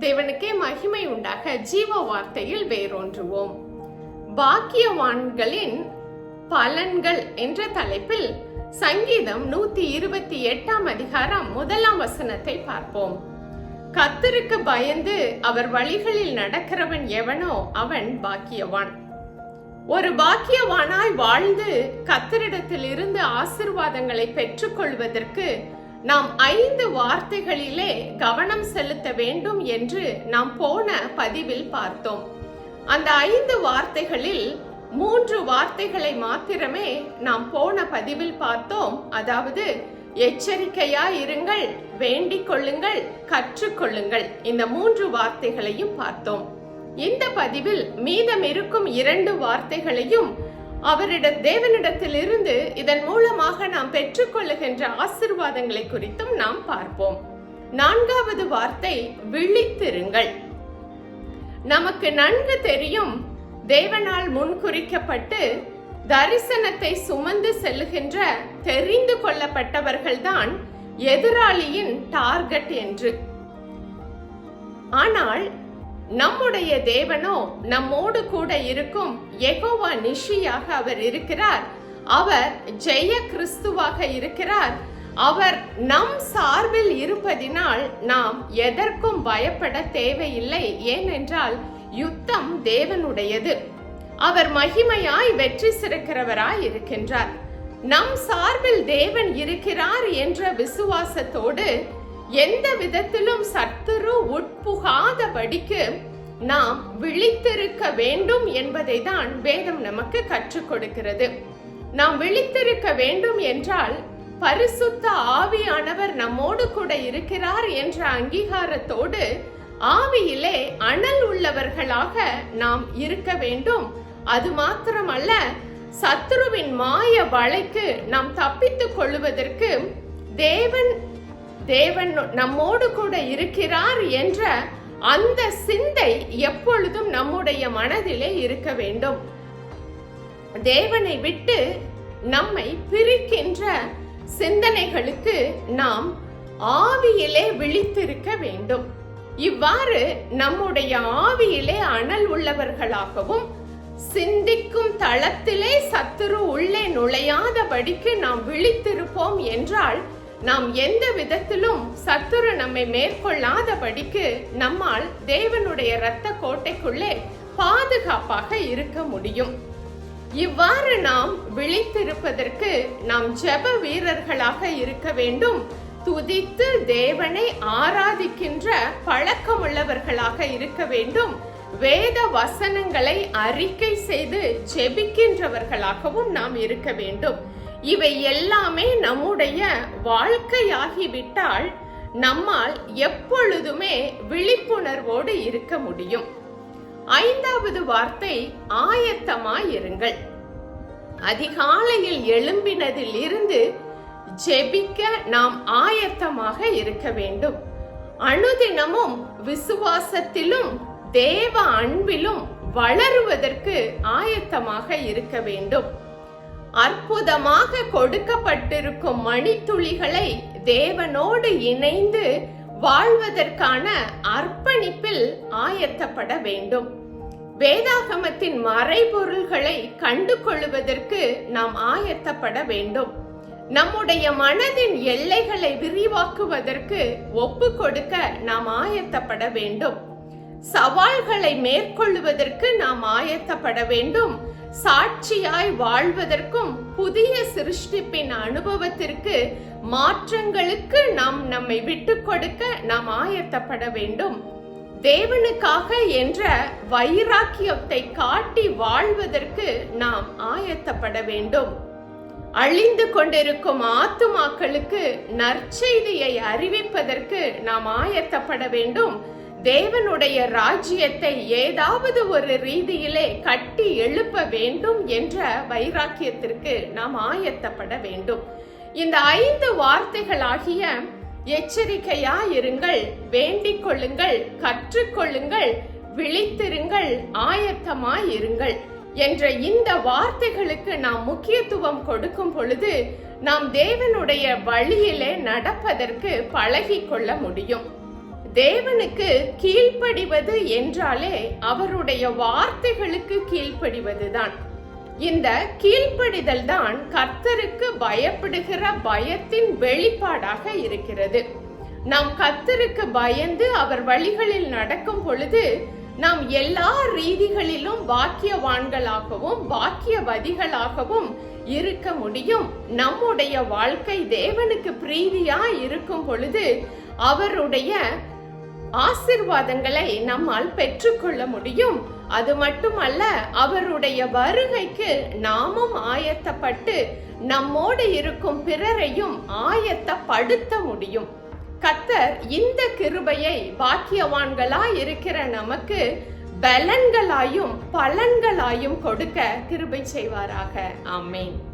தேவனுக்கே மகிமை உண்டாக. ஜீவ வார்த்தையில் வேரூன்றுவோம். பாக்கியவான்களின் பலன்கள் என்ற தலைப்பில் சங்கீதம் 128 அதிகாரம் 1 வசனத்தை பார்ப்போம். கர்த்தருக்கு பயந்து அவர் வழிகளில் நடக்கிறவன் எவனோ அவன் பாக்கியவான். ஒரு பாக்கியவானாய் வாழ்ந்து கர்த்தரிடத்தில் இருந்து ஆசீர்வாதங்களை பெற்றுக் கொள்வதற்கு நாம் 5 வார்த்தைகளிலே கவனம் செலுத்த வேண்டும் என்று நாம் போன பதிவில் பார்த்தோம். அந்த 5 வார்த்தைகளில் 3 வார்த்தைகளை மாத்திரமே நாம் போன பதிவில் பார்த்தோம். அதாவது எச்சரிக்கையாய் இருங்கள், வேண்டிக் கொள்ளுங்கள், கற்றுக்கொள்ளுங்கள். இந்த 3 வார்த்தைகளையும் பார்த்தோம். இந்த பதிவில் மீதம் இருக்கும் 2 வார்த்தைகளையும் தேவனிடத்தில் இருந்து இதன் மூலமாக நாம் பெற்றுக்கொள்ளுகின்ற ஆசீர்வாதங்களை குறித்தும் நாம் பார்ப்போம். 4வது வார்த்தை விழித்திருங்கள். நமக்கு நன்கு தெரியும், தேவனால் முன்குறிக்கப்பட்டு தரிசனத்தை சுமந்து செல்லுகின்ற தெரிந்து கொள்ளப்பட்டவர்கள்தான் எதிராளியின் டார்கெட் என்று. ஆனால் நம்முடைய தேவனோ நம்மோடு கூட இருக்கும் யெகோவா நிஷியாக அவர் இருக்கிறார். அவர் ஜெய கிறிஸ்துவாக இருக்கிறார். அவர் நம் சார்பில் இருப்பதினால் நாம் எதற்கும் பயப்பட தேவையில்லை. ஏனென்றால் யுத்தம் தேவனுடையது. அவர் மகிமையாய் வெற்றி சிறக்கிறவராய் இருக்கின்றார். நம் சார்பில் தேவன் இருக்கிறார் என்ற விசுவாசத்தோடு எந்த விதத்திலும் சத்துரு உட்புகாதபடிக்கு நாம் விழித்திருக்க வேண்டும் என்பதை தான் வேதம் நமக்கு கற்றுக் கொடுக்கிறது. நாம் விழித்திருக்க வேண்டும் என்றால் பரிசுத்த ஆவியானவர் நம்மோடு கூட இருக்கிறார் என்ற அங்கீகாரத்தோடு ஆவியிலே அனல் உள்ளவர்களாக நாம் இருக்க வேண்டும். அது மாத்திரமல்ல, சத்துருவின் மாய வலைக்கு நாம் தப்பித்துக் கொள்வதற்கு தேவன் நம்மோடு கூட இருக்கிறார் என்ற அந்த சிந்தை எப்பொழுதும் நம்முடைய மனதிலே இருக்க வேண்டும். தேவனை விட்டு நம்மை பிரிக்கின்ற சிந்தனைகளுக்கு நாம் ஆவியிலே விழித்திருக்க வேண்டும். இவ்வாறு நம்முடைய ஆவியிலே அனல் உள்ளவர்களாகவும் சிந்திக்கும் தளத்திலே சத்துரு உள்ளே நுழையாதபடிக்கு நாம் விழித்திருப்போம் என்றால் நாம் எந்த விதத்திலும் சத்துரு நம்மை மேற்கொள்ளாதபடிக்கு நம்மால் தேவனுடைய இரத்த கோட்டைக்குள்ளே பாதுகாப்பாக இருக்க முடியும். இவ்வாறு நாம் விழித்திருப்பதற்கு நாம் ஜெப வீரர்களாக இருக்க வேண்டும். துதித்து தேவனை ஆராதிக்கின்ற பழக்கமுள்ளவர்களாக இருக்க வேண்டும். வேத வசனங்களை அறிக்கை செய்து ஜெபிக்கின்றவர்களாகவும் நாம் இருக்க வேண்டும். இவை எல்லாமே நம்முடைய வாழ்க்கையாகிவிட்டால் நம்மால் எப்பொழுதுமே விழிப்புணர்வோடு இருக்க முடியும். 5வது வார்த்தை ஆயத்தமாயிருங்கள். அதிகாலையில் எழும்பினதில் இருந்து ஜெபிக்க நாம் ஆயத்தமாக இருக்க வேண்டும். அனுதினமும் விசுவாசத்திலும் தேவ அன்பிலும் வளருவதற்கு ஆயத்தமாக இருக்க வேண்டும். அற்புதமாக கொடுக்கப்பட்டிருக்கும் மணித்துளிகளை தேவனோடு இணைந்து வாழ்வதற்கான அர்ப்பணிப்பில் ஆயத்தப்பட வேண்டும். வேதாகமத்தின் மறைபொருள்களை கண்டு கொள்வதற்கு நாம் ஆயத்தப்பட வேண்டும். நம்முடைய மனதின் எல்லைகளை விரிவாக்குவதற்கு ஒப்பு கொடுக்க நாம் ஆயத்தப்பட வேண்டும். சவால்களை மேற்கொள்வதற்கு நாம் ஆயத்தப்பட வேண்டும். சாட்சியாய் வாழ்வதற்கும் புதிய சிருஷ்டிப்பின் அனுபவத்திற்கு மாற்றங்களுக்கு நம்மை விட்டு கொடுக்க நாம் ஆயத்தப்பட வேண்டும். தேவனுக்காக என்ற வைராக்கியத்தை காட்டி வாழ்வதற்கு நாம் ஆயத்தப்பட வேண்டும். அழிந்து கொண்டிருக்கும் ஆத்துமாக்களுக்கு நற்செய்தியை அறிவிப்பதற்கு நாம் ஆயத்தப்பட வேண்டும். தேவனுடைய ராஜ்யத்தை ஏதாவது ஒரு ரீதியிலே கட்டி எழுப்ப வேண்டும் என்ற வைராக்கியத்திற்கு நாம் ஆயத்தப்பட வேண்டும். இந்த 5 வார்த்தைகளாகிய எச்சரிக்கையாயிருங்கள், வேண்டிக் கொள்ளுங்கள், கற்றுக்கொள்ளுங்கள், விழித்திருங்கள், ஆயத்தமாயிருங்கள் என்ற இந்த வார்த்தைகளுக்கு நாம் முக்கியத்துவம் கொடுக்கும் பொழுது நாம் தேவனுடைய வழியிலே நடப்பதற்கு பழகிக் கொள்ள முடியும். தேவனுக்கு கீழ்ப்படிவது என்றாலே அவருடைய வார்த்தைகளுக்கு கீழ்ப்படிவதுதான். இந்த கீழ்ப்படிதல் தான் கர்த்தருக்கு பயப்படுகிற பயத்தின் வெளிப்பாடாக இருக்கிறது. நாம் கர்த்தருக்கு பயந்து அவர் வழிகளில் நடக்கும் பொழுது நாம் எல்லா ரீதிகளிலும் பாக்கியவான்களாகவும் பாக்கியவதிகளாகவும் இருக்க முடியும். நம்முடைய வாழ்க்கை தேவனுக்கு பிரீதியா இருக்கும் பொழுது அவருடைய ஆசீர்வாதங்களை நம்மால் பெற்றுக்கொள்ள முடியும். அது மட்டுமல்ல, அவருடைய வருகைக்கு நாமும் ஆயத்தப்பட்டு நம்மோடு இருக்கும் பிறரையும் ஆயத்தப்படுத்த முடியும். கர்த்தர் இந்த கிருபையை பாக்கியவான்களாய் இருக்கிற நமக்கு பலன்களாயும் பலன்களாயும் கொடுக்க கிருபை செய்வாராக. ஆமென்.